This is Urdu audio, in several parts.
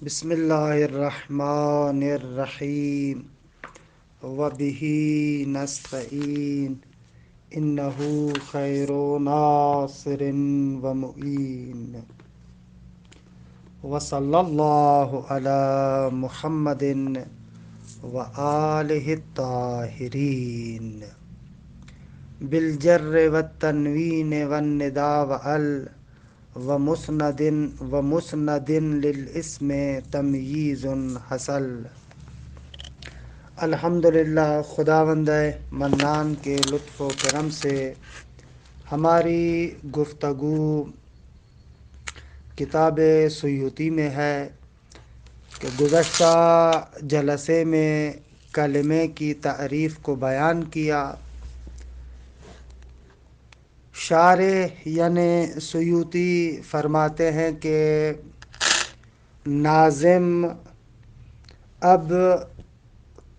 بسم اللہ الرحمن الرحیم وبہ نستعین انہ خیر ناصر ومعین وصلی اللہ علی محمد وآلہ الطاہرین بالجر والتنوین والنداء ومسند للاسم تمییز حصل۔ الحمدللہ، خداوند منان کے لطف و کرم سے ہماری گفتگو کتاب سیوطی میں ہے کہ گزشتہ جلسے میں کلمے کی تعریف کو بیان کیا۔ شارح یعنی سیوطی فرماتے ہیں کہ ناظم اب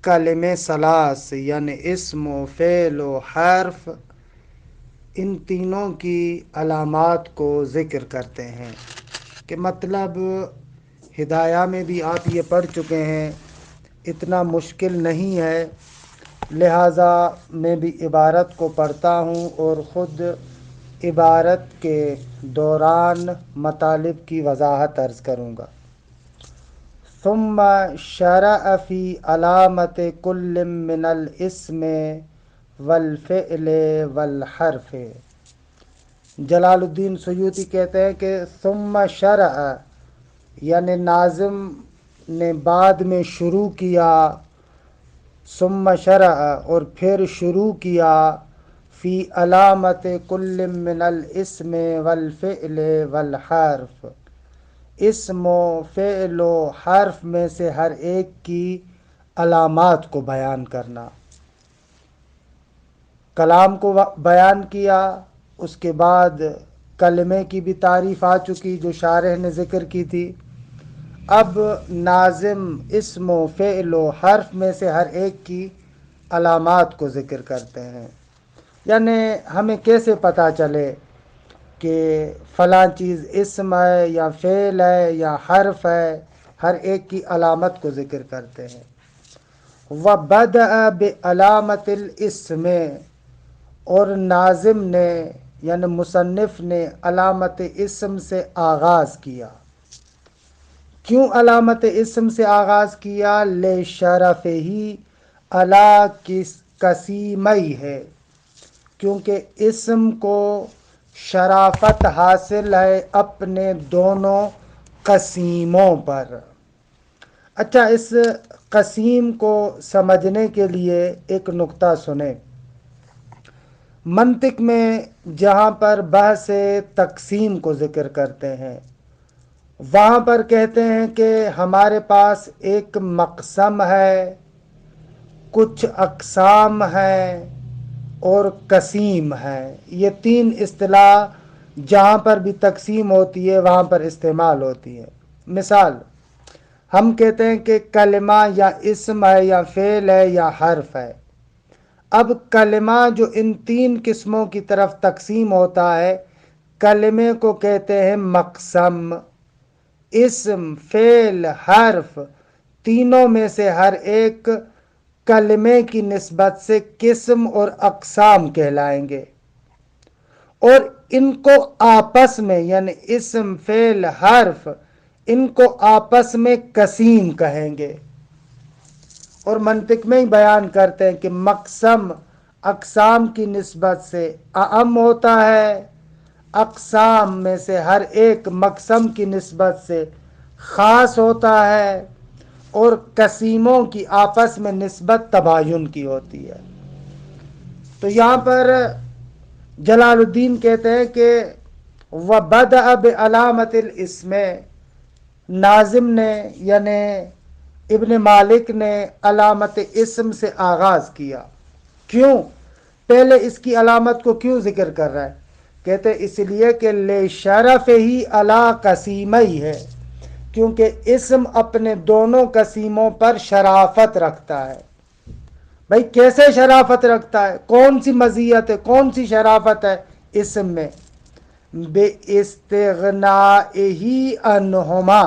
کلمے ثلاث یعنی اسم و فعل و حرف ان تینوں کی علامات کو ذکر کرتے ہیں کہ مطلب ہدایہ میں بھی آپ یہ پڑھ چکے ہیں، اتنا مشکل نہیں ہے، لہٰذا میں بھی عبارت کو پڑھتا ہوں اور خود عبارت کے دوران مطالب کی وضاحت عرض کروں گا۔ ثم شرع فی علامت کل من الاسم والفعل والحرف۔ جلال الدین سیوطی کہتے ہیں کہ ثم شرع یعنی ناظم نے بعد میں شروع کیا، ثم شرع اور پھر شروع کیا، فی علامت کل من الاسم والفعل والحرف، اسم و فعل و حرف میں سے ہر ایک کی علامات کو بیان کرنا۔ کلام کو بیان کیا، اس کے بعد کلمے کی بھی تعریف آ چکی جو شارح نے ذکر کی تھی۔ اب ناظم اسم و فعل و حرف میں سے ہر ایک کی علامات کو ذکر کرتے ہیں، یعنی ہمیں کیسے پتہ چلے کہ فلاں چیز اسم ہے یا فعل ہے یا حرف ہے، ہر ایک کی علامت کو ذکر کرتے ہیں۔ وَبَدَأَ بِعَلَامَةِ الْاسْمِ، اور ناظم نے یعنی مصنف نے علامت اسم سے آغاز کیا۔ کیوں علامت اسم سے آغاز کیا؟ لِشَرَفِهِ عَلَى قَسِیمَیْ ہے، کیونکہ اسم کو شرافت حاصل ہے اپنے دونوں قسیموں پر۔ اچھا، اس قسیم کو سمجھنے کے لیے ایک نقطہ سنیں۔ منطق میں جہاں پر بحث تقسیم کو ذکر کرتے ہیں، وہاں پر کہتے ہیں کہ ہمارے پاس ایک مقسم ہے، کچھ اقسام ہیں اور قسیم ہے۔ یہ تین اصطلاح جہاں پر بھی تقسیم ہوتی ہے وہاں پر استعمال ہوتی ہے۔ مثال، ہم کہتے ہیں کہ کلمہ یا اسم ہے یا فعل ہے یا حرف ہے۔ اب کلمہ جو ان تین قسموں کی طرف تقسیم ہوتا ہے، کلمے کو کہتے ہیں مقسم۔ اسم، فعل، حرف، تینوں میں سے ہر ایک کلمے کی نسبت سے قسم اور اقسام کہلائیں گے، اور ان کو آپس میں یعنی اسم، فعل، حرف، ان کو آپس میں قسیم کہیں گے۔ اور منطق میں ہی بیان کرتے ہیں کہ مقسم اقسام کی نسبت سے اعم ہوتا ہے، اقسام میں سے ہر ایک مقسم کی نسبت سے خاص ہوتا ہے، اور قسیموں کی آپس میں نسبت تباین کی ہوتی ہے۔ تو یہاں پر جلال الدین کہتے ہیں کہ وَبَدَأَ بِعَلَامَةِ الْاسْمِ، ناظم نے یعنی ابن مالک نے علامت اسم سے آغاز کیا۔ کیوں؟ پہلے اس کی علامت کو کیوں ذکر کر رہا ہے؟ کہتے اس لیے کہ لِشَرَفِهِ عَلَى قَسِیمَیْ ہے، کیونکہ اسم اپنے دونوں قسیموں پر شرافت رکھتا ہے۔ بھائی کیسے شرافت رکھتا ہے؟ کون سی مزیت ہے، کون سی شرافت ہے اسم میں؟ بِاسْتِغْنَائِهِ عَنْهُمَا،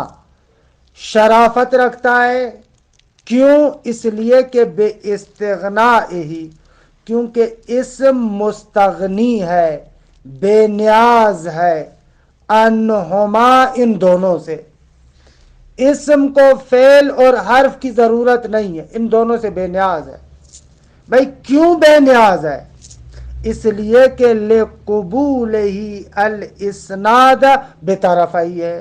شرافت رکھتا ہے. کیوں؟ اس لیے کہ بے استغناء ہی، کیونکہ اسم مستغنی ہے، بے نیاز ہے، انہما ان دونوں سے. اسم کو فعل اور حرف کی ضرورت نہیں ہے، ان دونوں سے بے نیاز ہے. بھائی کیوں بے نیاز ہے؟ اس لیے کہ لقبول ہی الاسناد بطرفی ہے،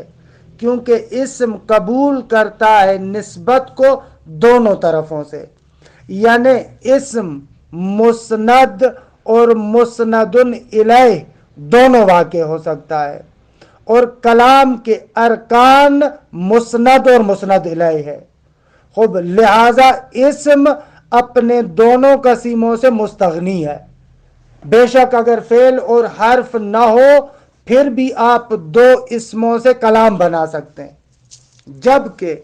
کیونکہ اسم قبول کرتا ہے نسبت کو دونوں طرفوں سے. یعنی اسم مسند اور مسند الیہ دونوں واقع ہو سکتا ہے، اور کلام کے ارکان مسند اور مسند الیہ ہے. خوب، لہذا اسم اپنے دونوں قسموں سے مستغنی ہے. بے شک اگر فعل اور حرف نہ ہو پھر بھی آپ دو اسموں سے کلام بنا سکتے ہیں، جبکہ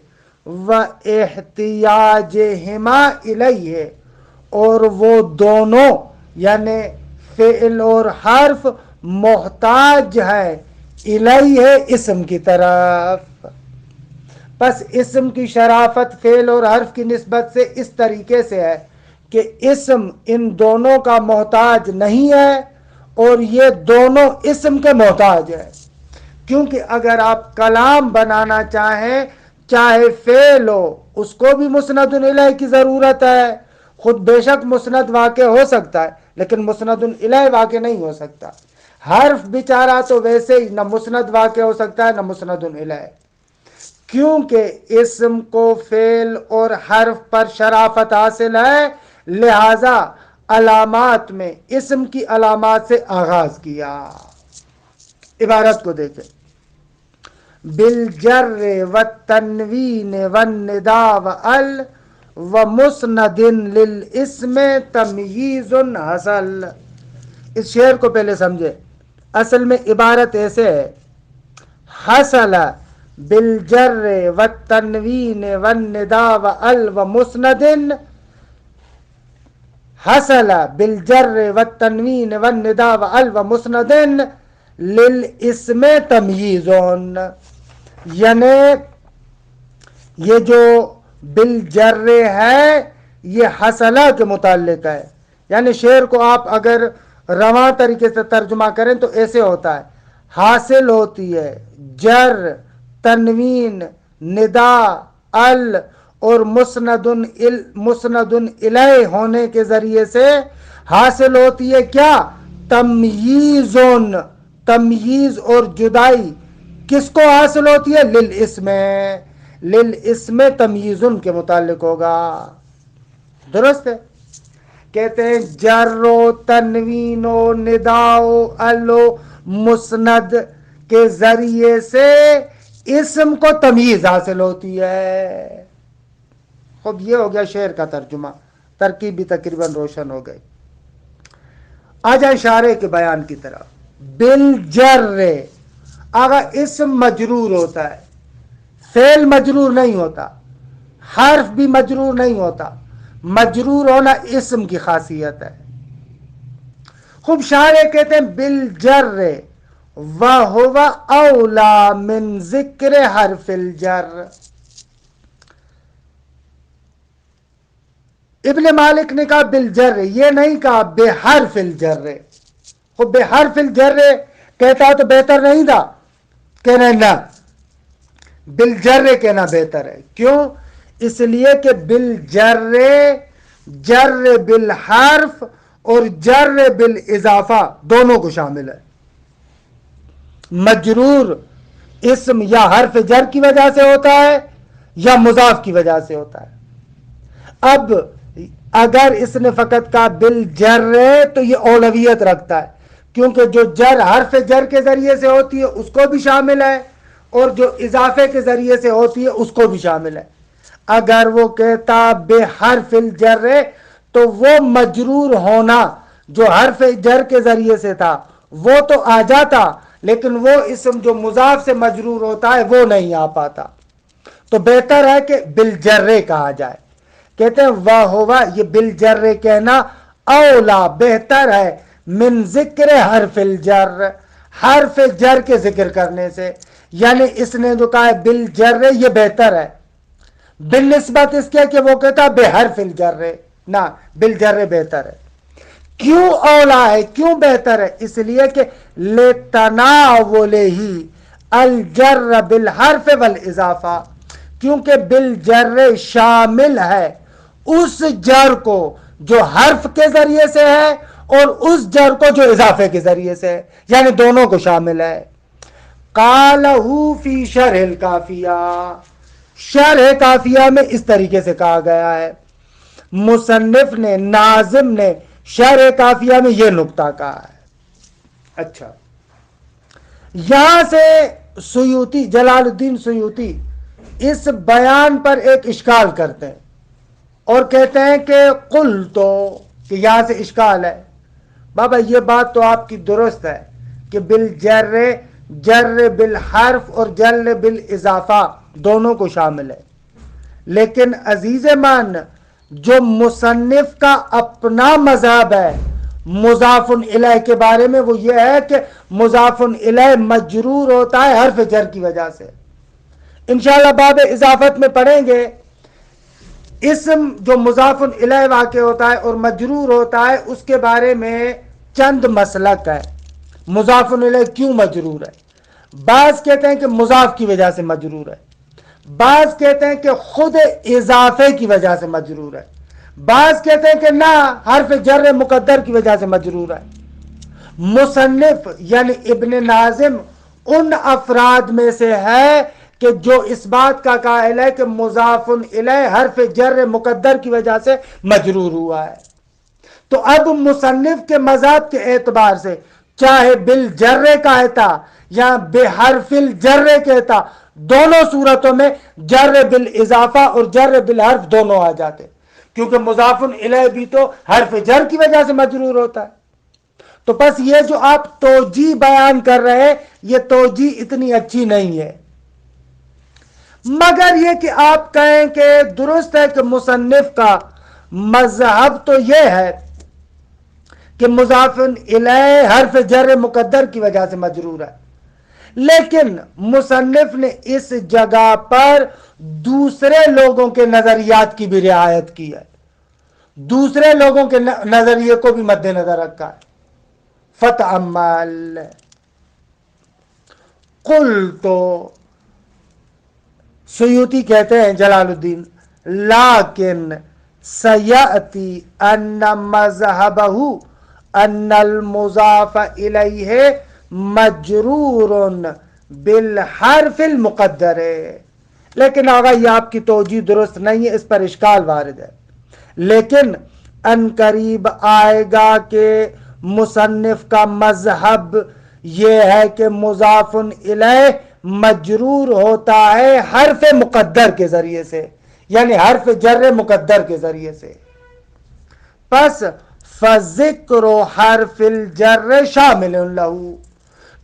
وَاحْتِيَاجِهِمَا إِلَيْهِ، اور وہ دونوں یعنی فعل اور حرف محتاج ہے الیہ اسم کی طرف. پس اسم کی شرافت فعل اور حرف کی نسبت سے اس طریقے سے ہے کہ اسم ان دونوں کا محتاج نہیں ہے اور یہ دونوں اسم کے محتاج ہے. کیونکہ اگر آپ کلام بنانا چاہیں، چاہے فعل ہو، اس کو بھی مسند الیہ کی ضرورت ہے. خود بے شک مسند واقع ہو سکتا ہے لیکن مسند الیہ واقع نہیں ہو سکتا. حرف بیچارہ تو ویسے ہی نہ مسند واقع ہو سکتا ہے نہ مسند الیہ، کیونکہ اسم کو فعل اور حرف پر شرافت حاصل ہے، لہذا علامات میں اسم کی علامات سے آغاز کیا. عبارت کو دیکھیں: بالجر والتنوین والنداء وال ومسند للاسم تمییز حصل. اس شعر کو پہلے سمجھے. اصل میں عبارت ایسے ہے: حصل بالجر والتنوین والنداء وال ومسند، حصل بالجر والتنوین والنداء وال ومسند للاسم تمییز. یعنی یہ جو بالجر ہے یہ حصلہ کے متعلق ہے. یعنی شعر کو آپ اگر رواں طریقے سے ترجمہ کریں تو ایسے ہوتا ہے: حاصل ہوتی ہے جر، تنوین، ندا، ال اور مسند الیہ ہونے کے ذریعے سے حاصل ہوتی ہے کیا؟ تمییز. تمییز اور جدائی کس کو حاصل ہوتی ہے؟ للاسم. للاسم تمییز کے متعلق ہوگا. درست ہے؟ کہتے ہیں جر و تنوین و ندا و ال و مسند کے ذریعے سے اسم کو تمییز حاصل ہوتی ہے. خب یہ ہو گیا شعر کا ترجمہ. ترکیب بھی تقریباً روشن ہو گئی. آ جائیں اشارے کے بیان کی طرف. بالجر، اگر اسم مجرور ہوتا ہے، فعل مجرور نہیں ہوتا، حرف بھی مجرور نہیں ہوتا. مجرور ہونا اسم کی خاصیت ہے. خوب شاعر کہتے ہیں بالجر وَهُوَ أَوْلَى مِنْ ذِكْرِ حرف الجر. ابن مالک نے کہا بالجر، یہ نہیں کہا بحرف الجر. خب بحرف الجر کہتا تو بہتر نہیں تھا؟ کہنا نہ، بالجر کہنا بہتر ہے. کیوں؟ اس لیے کہ بالجر جر بالحرف اور جر بالاضافہ دونوں کو شامل ہے. مجرور اسم یا حرف جر کی وجہ سے ہوتا ہے یا مضاف کی وجہ سے ہوتا ہے. اب اگر اس نے فقط کہا بالجر تو یہ اولویت رکھتا ہے، کیونکہ جو جر حرف جر کے ذریعے سے ہوتی ہے اس کو بھی شامل ہے اور جو اضافے کے ذریعے سے ہوتی ہے اس کو بھی شامل ہے. اگر وہ کہتا بحرف الجر تو وہ مجرور ہونا جو حرف جر کے ذریعے سے تھا وہ تو آ جاتا، لیکن وہ اسم جو مضاف سے مجرور ہوتا ہے وہ نہیں آ پاتا. تو بہتر ہے کہ بالجر کہا جائے. کہتے ہیں وَهُوَ، یہ بالجر کہنا اولا بہتر ہے من ذکر حرف الجر، حرف جر کے ذکر کرنے سے. یعنی اس نے جو کہا ہے بالجر یہ بہتر ہے، بالنسبت اس کے کہ وہ کہتا بے حرف الجر، نہ بالجر بہتر ہے۔ کیوں اولا ہے، کیوں بہتر ہے؟ اس لیے کہ لتناولہ الجر بالحرف والاضافہ، کیونکہ بالجر شامل ہے اس جر کو جو حرف کے ذریعے سے ہے اور اس جر کو جو اضافے کے ذریعے سے ہے، یعنی دونوں کو شامل ہے۔ قالہ فی شرح الکافیہ، شرح کافیہ میں اس طریقے سے کہا گیا ہے، مصنف نے، ناظم نے شرح کافیہ میں یہ نکتہ کہا ہے۔ اچھا، یہاں سے سیوطی، جلال الدین سیوطی اس بیان پر ایک اشکال کرتے ہیں اور کہتے ہیں کہ قلتو، کہ یہاں سے اشکال ہے۔ بابا یہ بات تو آپ کی درست ہے کہ بالجر، جر بالحرف اور جر بالاضافہ دونوں کو شامل ہے، لیکن عزیز مان جو مصنف کا اپنا مذہب ہے مضاف الیہ کے بارے میں، وہ یہ ہے کہ مضاف الیہ مجرور ہوتا ہے حرف جر کی وجہ سے۔ انشاءاللہ باب اضافت میں پڑھیں گے، اسم جو مضاف الیہ واقع ہوتا ہے اور مجرور ہوتا ہے اس کے بارے میں چند مسلک ہے۔ مضاف الیہ کیوں مجرور ہے؟ بعض کہتے ہیں کہ مضاف کی وجہ سے مجرور ہے، بعض کہتے ہیں کہ خود اضافے کی وجہ سے مجرور ہے، بعض کہتے ہیں کہ نہ حرف جر مقدر کی وجہ سے مجرور ہے۔ مصنف یعنی ابن ناظم ان افراد میں سے ہے کہ جو اس بات کا قائل ہے کہ مضاف الیہ حرف جر مقدر کی وجہ سے مجرور ہوا ہے۔ تو اب مصنف کے مذہب کے اعتبار سے چاہے بالجر کہتا یا بحرف الجر کہتا، دونوں صورتوں میں جر بالاضافہ اور جر بالحرف دونوں آ جاتے، کیونکہ مضاف الیہ بھی تو حرف جر کی وجہ سے مجرور ہوتا ہے۔ تو بس یہ جو آپ توجیہ بیان کر رہے ہیں یہ توجیہ اتنی اچھی نہیں ہے، مگر یہ کہ آپ کہیں کہ درست ہے کہ مصنف کا مذہب تو یہ ہے کہ مضاف الیہ حرف جر مقدر کی وجہ سے مجرور ہے، لیکن مصنف نے اس جگہ پر دوسرے لوگوں کے نظریات کی بھی رعایت کی ہے، دوسرے لوگوں کے نظریے کو بھی مد نظر رکھا ہے۔ فتأمل قلتو، سیوطی کہتے ہیں جلال الدین، لیکن سیأتی ان مذہبہ ان المضاف الیہ مجرور بالحرف المقدر، لیکن آقا یہ آپ کی توجیہ درست نہیں ہے، اس پر اشکال وارد ہے، لیکن ان قریب آئے گا کہ مصنف کا مذہب یہ ہے کہ مضاف الیہ مجرور ہوتا ہے حرف مقدر کے ذریعے سے، یعنی حرف جر مقدر کے ذریعے سے۔ پس فذکر حرف الجر شامل لہو،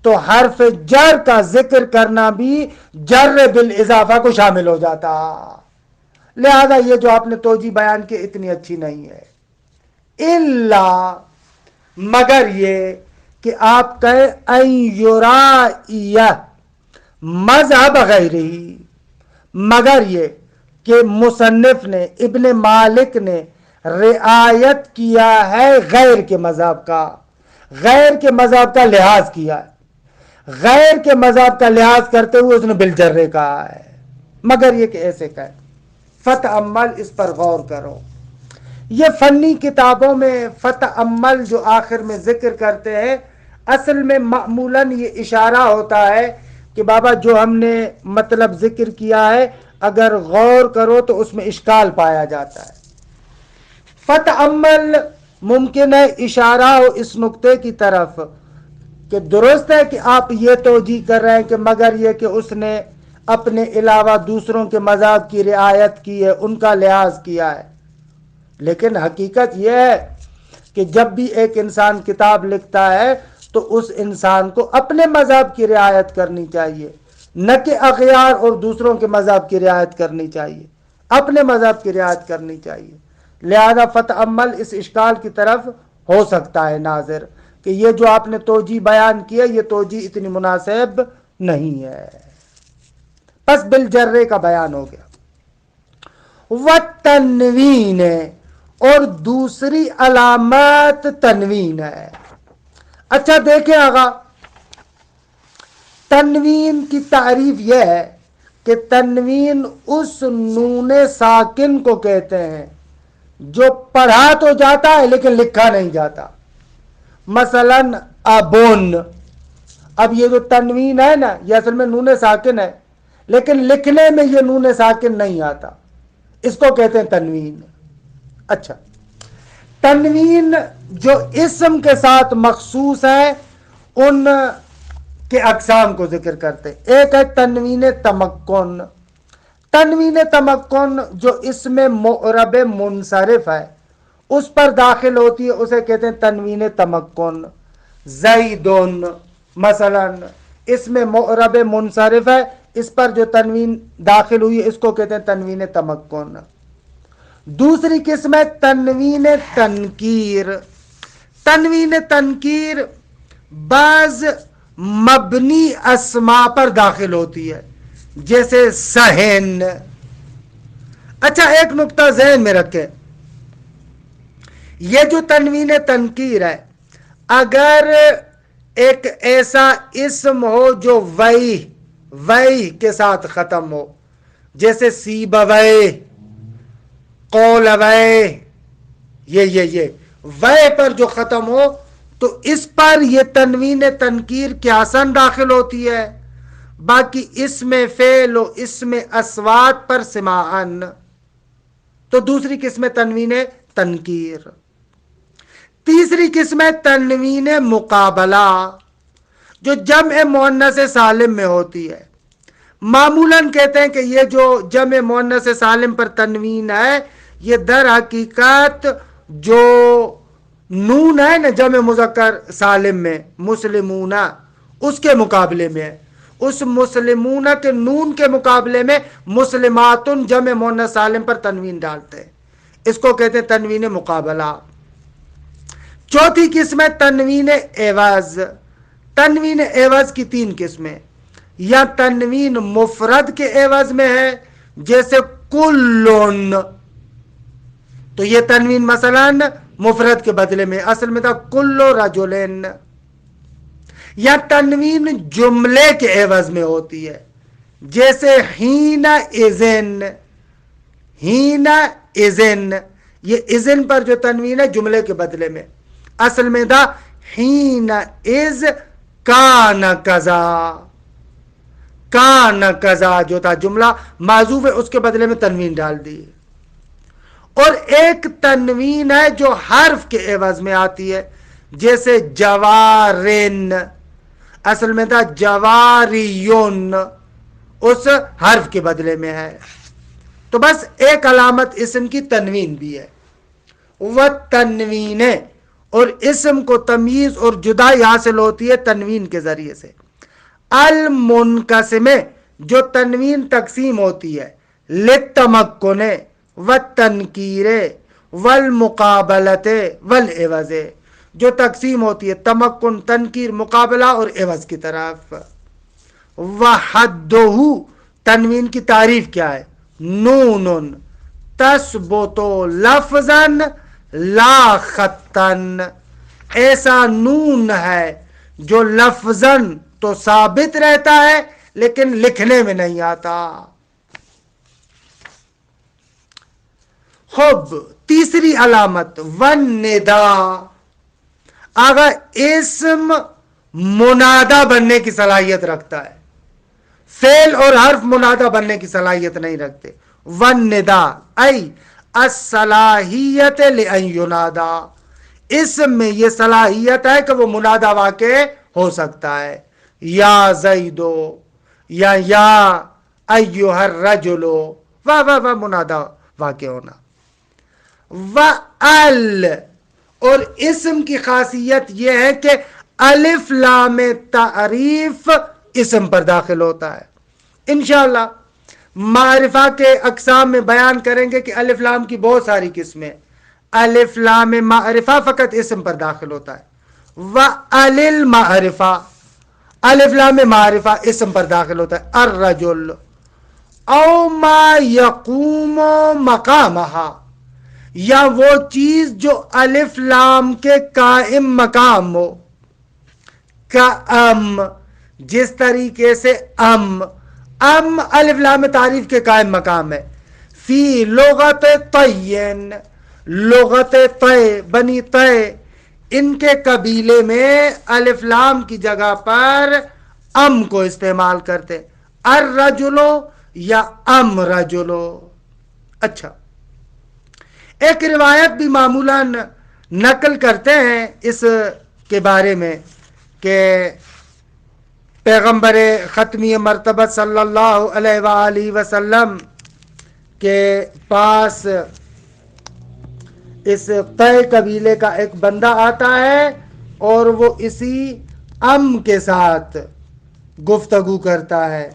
تو حرف جر کا ذکر کرنا بھی جر بالاضافہ کو شامل ہو جاتا، لہذا یہ جو آپ نے توجیہ بیان کی اتنی اچھی نہیں ہے۔ الا، مگر یہ کہ آپ کہیں ان یرائیہ مذہب غیرہی، مگر یہ کہ مصنف نے، ابن مالک نے رعایت کیا ہے غیر کے مذہب کا، غیر کے مذہب کا لحاظ کیا ہے، غیر کے مذہب کا لحاظ کرتے ہوئے اس نے بالجر کہا ہے، مگر یہ کہ ایسے کہے۔ فتأمل، اس پر غور کرو۔ یہ فنی کتابوں میں فتأمل جو آخر میں ذکر کرتے ہیں، اصل میں معمولاً یہ اشارہ ہوتا ہے کہ بابا جو ہم نے مطلب ذکر کیا ہے اگر غور کرو تو اس میں اشکال پایا جاتا ہے۔ فتأمل ممکن ہے اشارہ ہو اس نقطے کی طرف کہ درست ہے کہ آپ یہ توجیہ کر رہے ہیں کہ مگر یہ کہ اس نے اپنے علاوہ دوسروں کے مذاہب کی رعایت کی ہے، ان کا لحاظ کیا ہے، لیکن حقیقت یہ ہے کہ جب بھی ایک انسان کتاب لکھتا ہے تو اس انسان کو اپنے مذہب کی رعایت کرنی چاہیے، نہ کہ اغیار اور دوسروں کے مذہب کی رعایت کرنی چاہیے، اپنے مذہب کی رعایت کرنی چاہیے۔ لہذا فتأمل اس اشکال کی طرف ہو سکتا ہے ناظر کہ یہ جو آپ نے توجیہ بیان کی ہے یہ توجیہ اتنی مناسب نہیں ہے۔ پس بالجرے کا بیان ہو گیا۔ وَالتَّنْوِينِ، اور دوسری علامت تنوین ہے۔ اچھا دیکھیں آگا، تنوین کی تعریف یہ ہے کہ تنوین اس نون ساکن کو کہتے ہیں جو پڑھا تو جاتا ہے لیکن لکھا نہیں جاتا۔ مثلا ابون، اب یہ جو تنوین ہے نا، یہ اصل میں نون ساکن ہے لیکن لکھنے میں یہ نون ساکن نہیں آتا، اس کو کہتے ہیں تنوین۔ اچھا، تنوین جو اسم کے ساتھ مخصوص ہے ان کے اقسام کو ذکر کرتے ہیں۔ ایک ہے تنوین تمکن۔ تنوین تمکن جو اسم معرب منصرف ہے اس پر داخل ہوتی ہے، اسے کہتے ہیں تنوین تمکن۔ زیدن مثلا اسم معرب منصرف ہے، اس پر جو تنوین داخل ہوئی ہے اس کو کہتے ہیں تنوین تمکن۔ دوسری قسم ہے تنوین تنکیر۔ تنوین تنکیر بعض مبنی اسما پر داخل ہوتی ہے، جیسے سہن۔ اچھا ایک نقطہ ذہن میں رکھیں، یہ جو تنوین تنکیر ہے، اگر ایک ایسا اسم ہو جو وئی کے ساتھ ختم ہو، جیسے سیبوے، قولوے، یہ وے پر جو ختم ہو تو اس پر یہ تنوین تنکیر قیاساً داخل ہوتی ہے، باقی اسم فعل و اسم اصوات پر سماعن۔ تو دوسری قسم تنوین تنکیر۔ تیسری قسم تنوین مقابلہ جو جمع مؤنث سالم میں ہوتی ہے۔ معمولاً کہتے ہیں کہ یہ جو جمع مؤنث سالم پر تنوین ہے یہ در حقیقت جو نون ہے نا جمع مذکر سالم میں مسلمون، اس کے مقابلے میں ہے۔ اس مسلمون کے نون کے مقابلے میں مسلماتن جمع مؤنث سالم پر تنوین ڈالتے ہیں، اس کو کہتے ہیں تنوین مقابلہ۔ چوتھی قسم ہے تنوین عوض۔ تنوین عوض کی تین قسمیں، یا تنوین مفرد کے عوض میں ہے جیسے کلن، تو یہ تنوین مثلا مفرد کے بدلے میں اصل میں تھا کل رجلن، یا تنوین جملے کے عوض میں ہوتی ہے جیسے ہین اذن۔ ہین اذن، یہ اذن پر جو تنوین ہے جملے کے بدلے میں اصل میں تھا ہین اذ کان کذا۔ کان کذا جو تھا جملہ معذوف ہے، اس کے بدلے میں تنوین ڈال دی۔ اور ایک تنوین ہے جو حرف کے عوض میں آتی ہے جیسے جوارن، اصل میں تھا جواریون، اس حرف کے بدلے میں ہے۔ تو بس ایک علامت اسم کی تنوین بھی ہے۔ وہ تنوین، اور اسم کو تمییز اور جدائی حاصل ہوتی ہے تنوین کے ذریعے سے۔ المنقسم، جو تنوین تقسیم ہوتی ہے للتمکن والتنکیر والمقابلۃ والعوض، جو تقسیم ہوتی ہے تمکن، تنکیر، مقابلہ اور عوض کی طرف۔ وحدہ، تنوین کی تعریف کیا ہے؟ نون تثبت لفظا لا خطا، ایسا نون ہے جو لفظاً تو ثابت رہتا ہے لیکن لکھنے میں نہیں آتا۔ خب تیسری علامت والندا، آگا اسم منادہ بننے کی صلاحیت رکھتا ہے، فعل اور حرف منادہ بننے کی صلاحیت نہیں رکھتے۔ والندا ای الصلاحیت لأن ینادا، اسم میں یہ صلاحیت ہے کہ وہ منادہ واقع ہو سکتا ہے، یا زیدو، یا ایھا الرجلو، واہ منادہ واقع ہونا۔ وَأَلْ، اور اسم کی خاصیت یہ ہے کہ الف لام تعریف اسم پر داخل ہوتا ہے۔ انشاءاللہ معرفہ کے اقسام میں بیان کریں گے کہ الف لام کی بہت ساری قسمیں۔ الف لام معرفہ فقط اسم پر داخل ہوتا ہے۔ وَأَلِ الْمَعْرِفَةِ، الف لام معرفہ اسم پر داخل ہوتا ہے۔ الرجل او ما یقوم مقامہا، یا وہ چیز جو الف لام کے قائم مقام ہو، کا ام، جس طریقے سے ام الف لام تعریف کے قائم مقام ہے، فی لغت طین، لغت طے، بنی طے، ان کے قبیلے میں الف لام کی جگہ پر ام کو استعمال کرتے، الرجلو یا ام رجلو۔ اچھا، ایک روایت بھی معمولاً نقل کرتے ہیں اس کے بارے میں کہ پیغمبر ختمی مرتبت صلی اللہ علیہ وآلہ وسلم کے پاس اس طے قبیلے کا ایک بندہ آتا ہے اور وہ اسی ام کے ساتھ گفتگو کرتا ہے،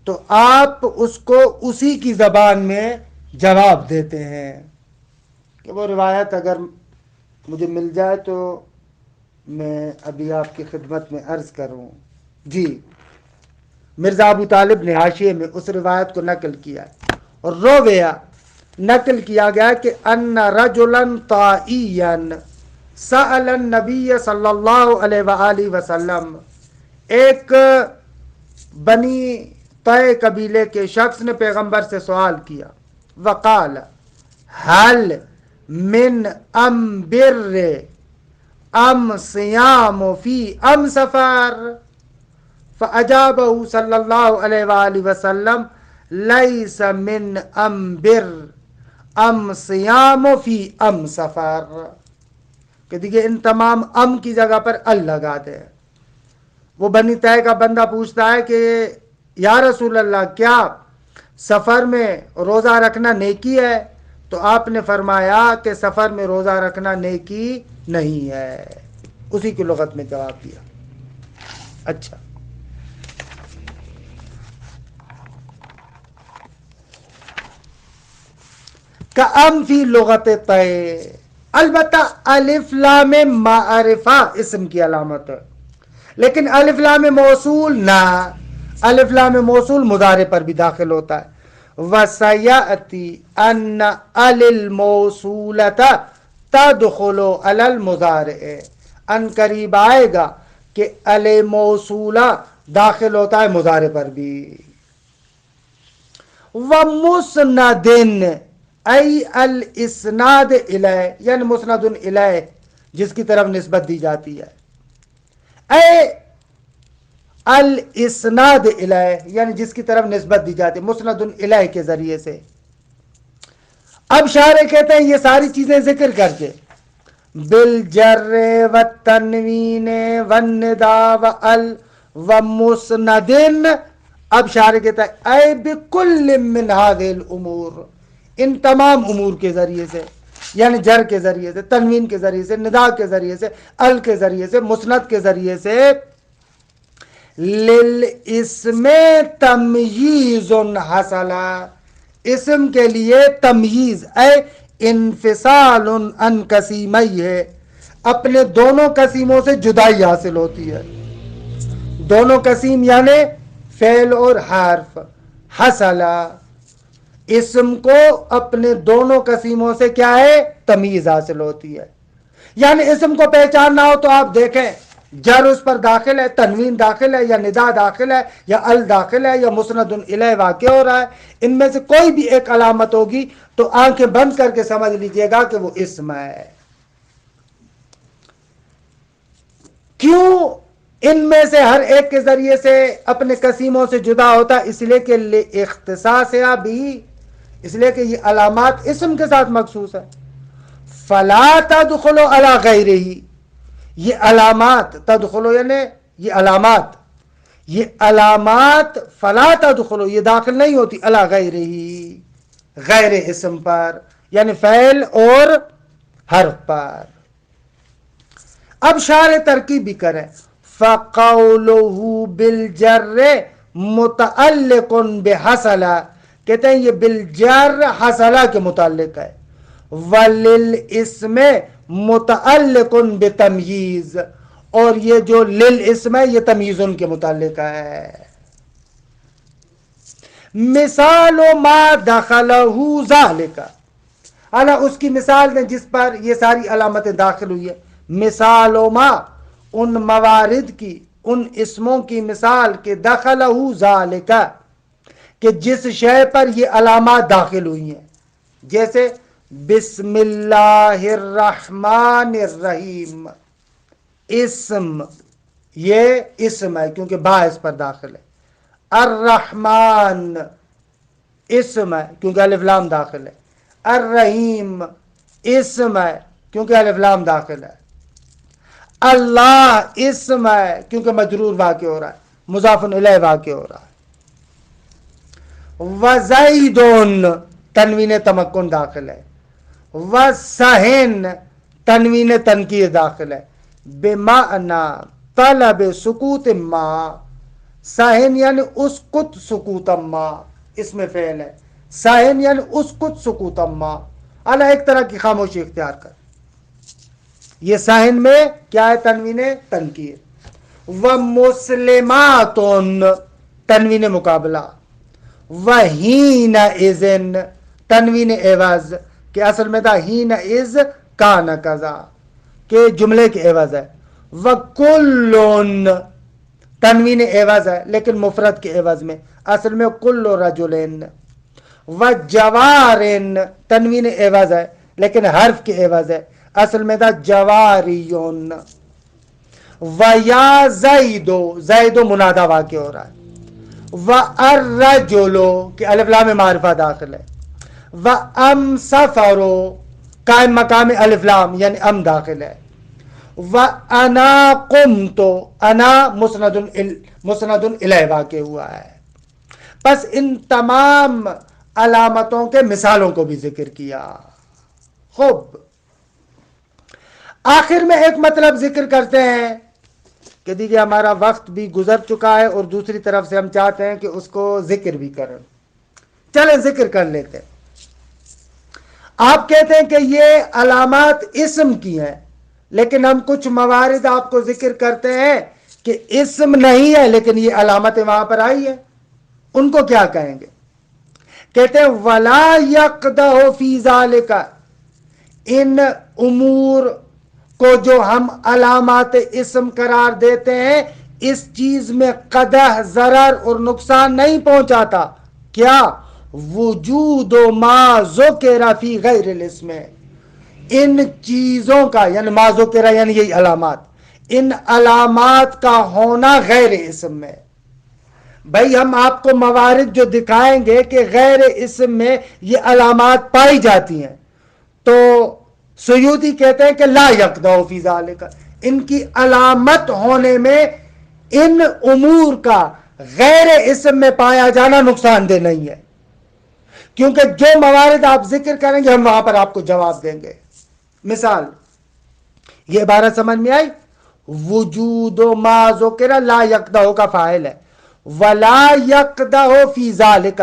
تو آپ اس کو اسی کی زبان میں جواب دیتے ہیں۔ کہ وہ روایت اگر مجھے مل جائے تو میں ابھی آپ کی خدمت میں عرض کروں۔ جی، مرزا ابو طالب نے حاشیے میں اس روایت کو نقل کیا ہے، اور رویہ نقل کیا گیا کہ ان رجلا طائیا سأل النبی صلی اللہ علیہ وآلہ وسلم، ایک بنی طے قبیلے کے شخص نے پیغمبر سے سوال کیا، وقال حل من ام بر ام صیام فی ام سفر، فاجابہ صلی اللہ علیہ وآلہ وسلم لیس من ام بر ام صیام فی ام سفر، کہ دیکھئے ان تمام ام کی جگہ پر ال لگا دے۔ وہ بنی طے کا بندہ پوچھتا ہے کہ یا رسول اللہ، کیا سفر میں روزہ رکھنا نیکی ہے؟ تو آپ نے فرمایا کہ سفر میں روزہ رکھنا نیکی نہیں ہے، اسی کی لغت میں جواب دیا۔ اچھا، کأم فی لغت طے، البتہ الف لام معرفہ اسم کی علامت ہے، لیکن الف لام موصول نہ، الف لام موصول مضارع پر بھی داخل ہوتا ہے۔ وَسَيَأْتِي أَنَّ ال الْمَوْصُولَةَ تَدْخُلُ عَلَى الْمُضَارِعِ، ان قریب آئے گا کہ ال موصولہ داخل ہوتا ہے مضارع پر بھی۔ وَمُسْنَدٍ ای الاسناد الیہ، یعنی مسند الیہ جس کی طرف نسبت دی جاتی ہے، اے الاسناد الیہ یعنی جس کی طرف نسبت دی جاتی ہے مسند الیہ کے ذریعے سے۔ اب شارح کہتے ہیں یہ ساری چیزیں ذکر کر کے بالجر والتنوین والنداء وال ومسند، اب شارح کہتا ہے اے بکل من هذه الامور، ان تمام امور کے ذریعے سے، یعنی جر کے ذریعے سے، تنوین کے ذریعے سے، ندا کے ذریعے سے، ال کے ذریعے سے، مسند کے ذریعے سے، للاسم تمییز حصل، اسم کے لیے تمییز اے انفصال عن قسیمئی ہے، اپنے دونوں قسیموں سے جدائی حاصل ہوتی ہے۔ دونوں قسیم یعنی فعل اور حرف، حصل، اسم کو اپنے دونوں قسیموں سے کیا ہے؟ تمیز حاصل ہوتی ہے۔ یعنی اسم کو پہچاننا ہو تو آپ دیکھیں جر اس پر داخل ہے، تنوین داخل ہے، یا ندا داخل ہے، یا ال داخل ہے، یا مسند الیہ واقع ہو رہا ہے، ان میں سے کوئی بھی ایک علامت ہوگی تو آنکھیں بند کر کے سمجھ لیجئے گا کہ وہ اسم ہے۔ کیوں ان میں سے ہر ایک کے ذریعے سے اپنے قسیموں سے جدا ہوتا ہے؟ اس لیے کہ اختصاص بھی، اس لیے کہ یہ علامات اسم کے ساتھ مخصوص ہے۔ فلا تدخلوا علی غیرہ، یہ علامات تدخلوا یعنی یہ علامات فلا تدخلوا یہ داخل نہیں ہوتی علی غیرہ، غیر اسم پر، یعنی فعل اور حرف پر۔ اب شارح ترکیب بھی کریں، فَقَوْلُهُ بِالْجَرِّ مُتَعَلِّقٌ بِحَصَلَ، کہتے ہیں یہ بالجر حصلہ کے متعلق ہے، وَلِلْإِسْمِ مُتَعَلِّقٌ بِتَمْیِیز، اور یہ جو للاسم ہے یہ تمییز ان کے متعلق ہے۔ مثال ما دخلہ ذالک، اللہ اس کی مثال دیں جس پر یہ ساری علامتیں داخل ہوئی ہے. مثال ما، ان موارد کی، ان اسموں کی مثال کہ دخلہ ذالک، کہ جس شے پر یہ علامات داخل ہوئی ہیں. جیسے بسم اللہ الرحمن الرحیم، اسم، یہ اسم ہے کیونکہ با اس پر داخل ہے. الرحمن اسم ہے کیونکہ الف لام داخل ہے. الرحیم اسم ہے کیونکہ الف لام داخل ہے. اللہ اسم ہے کیونکہ مجرور واقع ہو رہا ہے، مضاف الیہ واقع ہو رہا ہے. وزیدون تنوین تمکن داخل ہے. وسہن تنوین تنکیر داخل ہے. بمعنی طلب سکوت ما، سہن یعنی اسکت سکوت ما، اس میں فعل ہے. سہن یعنی اسکت سکوت ما، اللہ ایک طرح کی خاموشی اختیار کر. یہ سہن میں کیا ہے؟ تنوین تنکیر. ومسلماتن تنوین مقابلہ. وحین اذن تنوین عوض، کہ اصل میں تھا ہین از کان کذا، کہ جملے کے عوض ہے. وکلن تنوین عوض ہے لیکن مفرد کے عوض میں، اصل میں کل رجلن. وجوارن تنوین عوض ہے لیکن حرف کے عوض ہے، اصل میں تھا جواریون. ویا زیدو، زیدو منادا واقع ہو رہا ہے. وَالرَّجُلُ کہ الف لام معرفہ داخل ہے. وَأَمْسَفَرُ قائم مقام الف لام یعنی ام داخل ہے. وَأَنَا قُمْتُ انا مسند الیہ واقع ہوا ہے. بس ان تمام علامتوں کے مثالوں کو بھی ذکر کیا. خوب، آخر میں ایک مطلب ذکر کرتے ہیں کہ دیکھیے ہمارا وقت بھی گزر چکا ہے اور دوسری طرف سے ہم چاہتے ہیں کہ اس کو ذکر بھی کریں. چلیں ذکر کر لیتے ہیں. آپ کہتے ہیں کہ یہ علامات اسم کی ہیں، لیکن ہم کچھ موارد آپ کو ذکر کرتے ہیں کہ اسم نہیں ہے لیکن یہ علامتیں وہاں پر آئی ہیں. ان کو کیا کہیں گے؟ کہتے ہیں وَلَا يَقْدَحُ فِي ذَلِكَ، ان امور کو جو ہم علامات اسم قرار دیتے ہیں اس چیز میں قدح، ضرر اور نقصان نہیں پہنچاتا. کیا؟ وجود ما ذکر فی غیر الاسم، ان چیزوں کا یعنی ما ذکر یعنی یہی علامات، ان علامات کا ہونا غیر اسم میں. بھائی ہم آپ کو موارد جو دکھائیں گے کہ غیر اسم میں یہ علامات پائی جاتی ہیں، تو سیوطی کہتے ہیں کہ لا یقدح فی ذالک، ان کی علامت ہونے میں ان امور کا غیر اسم میں پایا جانا نقصان دہ نہیں ہے، کیونکہ جو موارد آپ ذکر کریں گے ہم وہاں پر آپ کو جواب دیں گے. مثال، یہ عبارت سمجھ میں آئی؟ وجود ما ذکر لا یقدح کا فاعل ہے، ولا یقدح فی ذالک،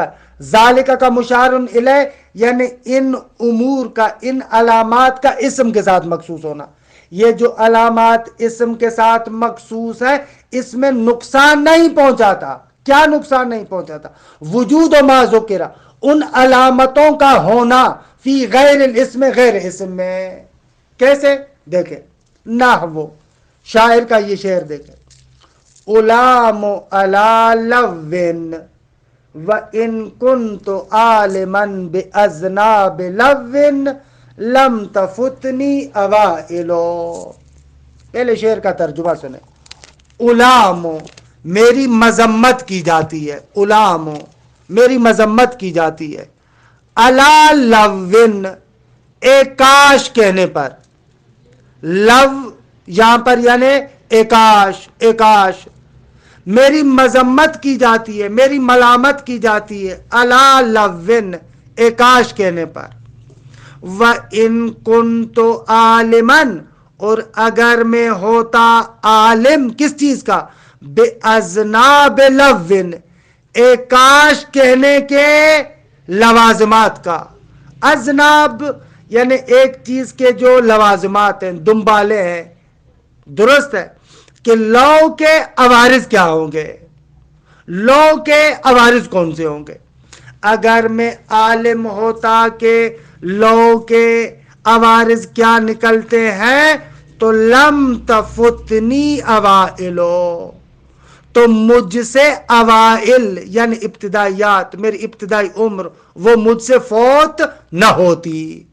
ذالک کا مشار الیہ یعنی ان امور کا، ان علامات کا اسم کے ساتھ مخصوص ہونا. یہ جو علامات اسم کے ساتھ مخصوص ہے اس میں نقصان نہیں پہنچاتا. کیا نقصان نہیں پہنچاتا؟ وجود ما ذکر، ان علامتوں کا ہونا، فی غیر الاسم غیر اسم میں. کیسے؟ دیکھیں نحو، شاعر کا یہ شعر دیکھیں. علام علی لوٍ وَإِن كُنْتُ عَالِمًا بِأَذْنَابِ لَوٍ لَمْ تَفُتْنِي أَوَائِلُ. پہلے شعر کا ترجمہ سنیں. علام میری مذمت کی جاتی ہے، علام میری مذمت کی جاتی ہے. علی لوٍ ایک کاش کہنے پر، لو یہاں پر یعنی ایکاش، ایکاش میری مذمت کی جاتی ہے، میری ملامت کی جاتی ہے. علی لوٍ ایکاش کہنے پر. وَإِن كُنْتُ عَالِمًا اور اگر میں ہوتا عالم کس چیز کا؟ بِأَذْنَابِ لَوٍ ایکاش کہنے کے لوازمات کا. اذناب یعنی ایک چیز کے جو لوازمات ہیں، دنبالے ہیں. درست ہے کہ لو کے عوارض کیا ہوں گے؟ لو کے عوارض کون سے ہوں گے؟ اگر میں عالم ہوتا کہ لو کے عوارض کیا نکلتے ہیں تو لم تفتنی اوائلو، تو مجھ سے اوائل یعنی ابتدائیات، میری ابتدائی عمر وہ مجھ سے فوت نہ ہوتی.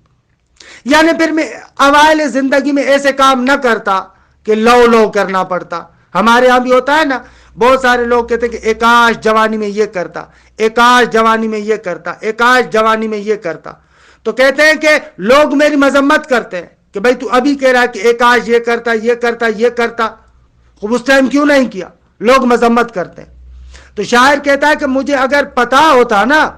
یعنی پھر میں اوائل زندگی میں ایسے کام نہ کرتا کہ لو کرنا پڑتا. ہمارے ہاں بھی ہوتا ہے نا، بہت سارے لوگ کہتے ہیں کہ ایکاش جوانی میں یہ کرتا، ایکاش جوانی میں یہ کرتا، ایکاش جوانی میں یہ کرتا. تو کہتے ہیں کہ لوگ میری مذمت کرتے ہیں کہ بھائی تو ابھی کہہ رہا ہے کہ ایکاش یہ کرتا یہ کرتا یہ کرتا، خوب اس ٹائم کیوں نہیں کیا؟ لوگ مذمت کرتے ہیں. تو شاعر کہتا ہے کہ مجھے اگر پتا ہوتا نا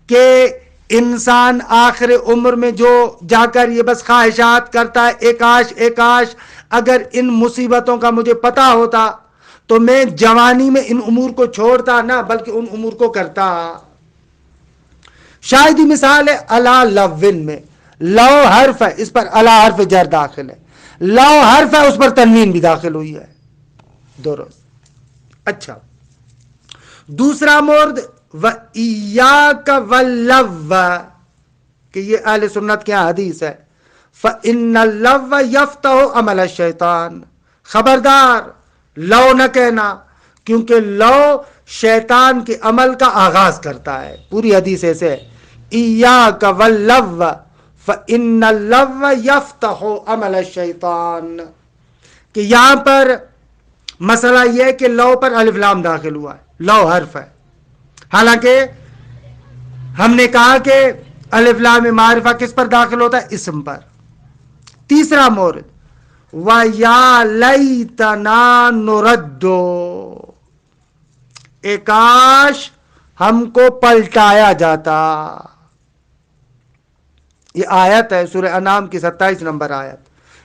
کہ انسان آخر عمر میں جو جا کر یہ بس خواہشات کرتا ہے ایکاش ایکاش، اگر ان مصیبتوں کا مجھے پتا ہوتا تو میں جوانی میں ان امور کو چھوڑتا نہ بلکہ ان امور کو کرتا. شاہدی مثال ہے الا لون میں، لو حرف ہے اس پر الا حرف جر داخل ہے، لو حرف ہے اس پر تنوین بھی داخل ہوئی ہے. درست. اچھا، دوسرا مورد وَإِيَّاكَ وَاللَّوَّ، کہ یہ اہل سنت کی حدیث ہے. فَإِنَّ اللَّوَّ يَفْتَحُ عَمَلَ الشَّيْطَانِ، خبردار لو نہ کہنا کیونکہ لو شیطان کے عمل کا آغاز کرتا ہے. پوری حدیث ایسے ہے ایاک واللو فإن اللو یفتح عمل الشیطان، کہ یہاں پر مسئلہ یہ ہے کہ لو پر الف لام داخل ہوا ہے، لو حرف ہے، حالانکہ ہم نے کہا کہ الف لام معرفہ کس پر داخل ہوتا ہے؟ اسم پر. تیسرا مورد وَيَا لَيْتَنَا نُرَدُّ، اے کاش ہم کو پلٹایا جاتا. یہ آیت ہے سورہ انعام کی 27 نمبر آیت.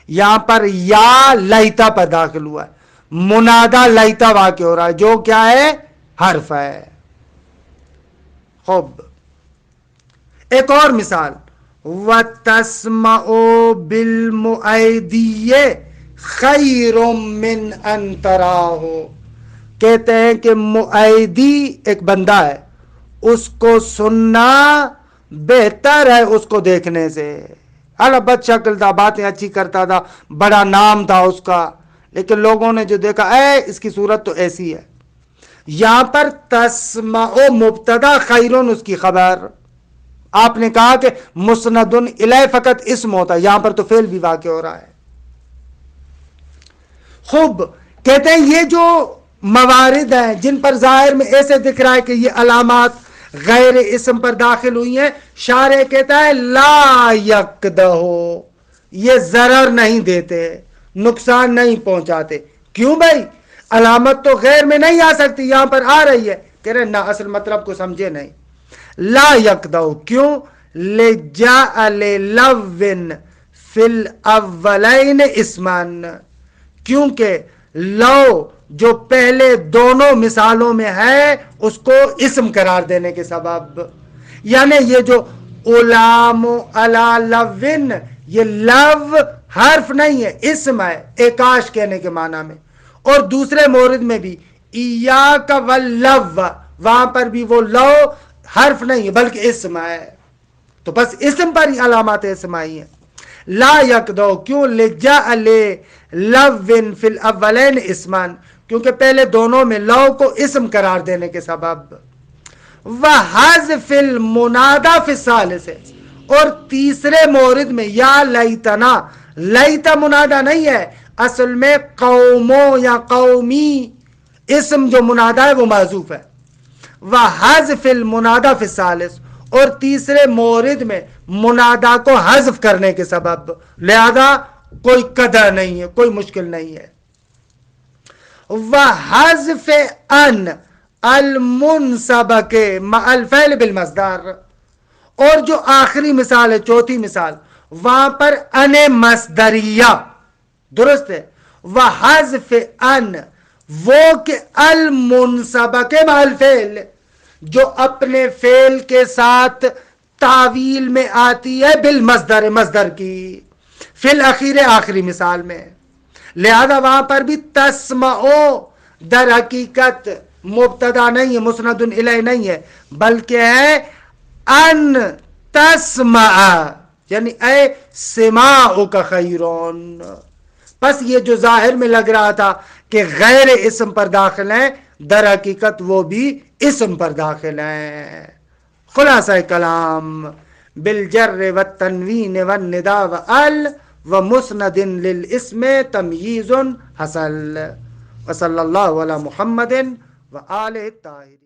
یہاں پر یا لیتا پر داخل ہوا ہے، منادا لیتا واقع ہو رہا ہے جو کیا ہے؟ حرف ہے. خوب، ایک اور مثال وَتَسْمَعُ بِالْمُؤَيْدِيِّ خَيْرٌ مِّنْ أَن تَرَاهُ، کہتے ہیں کہ مؤیدی ایک بندہ ہے، اس کو سننا بہتر ہے اس کو دیکھنے سے. حالانکہ بد شکل تھا، باتیں اچھی کرتا تھا، بڑا نام تھا اس کا، لیکن لوگوں نے جو دیکھا اس کی صورت تو ایسی ہے. یہاں پر تسمع مبتدا خیرون اس کی خبر. آپ نے کہا کہ مسند الیہ فقط اسم ہوتا ہے، یہاں پر تو فعل بھی واقع ہو رہا ہے. خوب، کہتے ہیں یہ جو موارد ہیں جن پر ظاہر میں ایسے دکھ رہا ہے کہ یہ علامات غیر اسم پر داخل ہوئی ہیں، شارح کہتا ہے لا یقدہ، یہ ضرر نہیں دیتے، نقصان نہیں پہنچاتے. کیوں بھائی؟ علامت تو غیر میں نہیں آ سکتی، یہاں پر آ رہی ہے. کہہ رہے نہ، اصل مطلب کو سمجھے نہیں. لا یقدہ کیوں؟ لجعل لو فی الاولین اسمن، کیونکہ لو جو پہلے دونوں مثالوں میں ہے اس کو اسم قرار دینے کے سبب. یعنی یہ جو علام علی لون، یہ لو حرف نہیں ہے، اسم ہے ایکاش کہنے کے معنی میں. اور دوسرے مورد میں بھی ایاک واللو، وہاں پر بھی وہ لو حرف نہیں ہے بلکہ اسم ہے. تو بس اسم پر ہی علامات اسم آئی ہیں. لا یقدو کیوں؟ لجعل لو فی الاولین اسمان، کیونکہ پہلے دونوں میں لو کو اسم قرار دینے کے سبب. وحذف المنادا فی الثالث، اور تیسرے مورد میں یا لیتنا، لیتا منادا نہیں ہے، اصل میں قوموں یا قومی اسم جو منادا ہے وہ محذوف ہے. وحذف المنادا فی الثالث، اور تیسرے مورد میں منادا کو حذف کرنے کے سبب، لہذا کوئی قدر نہیں ہے، کوئی مشکل نہیں ہے. وحذف ان المنصبہ مع الفعل بالمصدر، اور جو آخری مثال ہے چوتھی مثال، وہاں پر ان مصدریہ درست ہے. وحذف ان وہ کہ المنصبہ مع الفعل، جو اپنے فعل کے ساتھ تعویل میں آتی ہے بالمصدر، مصدر کی فی الاخیر آخری مثال میں. لہذا وہاں پر بھی تسمعو در حقیقت مبتدا نہیں ہے، مسند الیہ نہیں ہے، بلکہ ہے ان تسمع یعنی اے سماعک خیرون. بس یہ جو ظاہر میں لگ رہا تھا کہ غیر اسم پر داخل ہیں، در حقیقت وہ بھی اسم پر داخل ہیں. خلاصہ کلام بالجر والتنوین والنداء وال ومسند للاسم تمییز حصل. وصلی اللہ علی محمد وآلہ الطاہرین.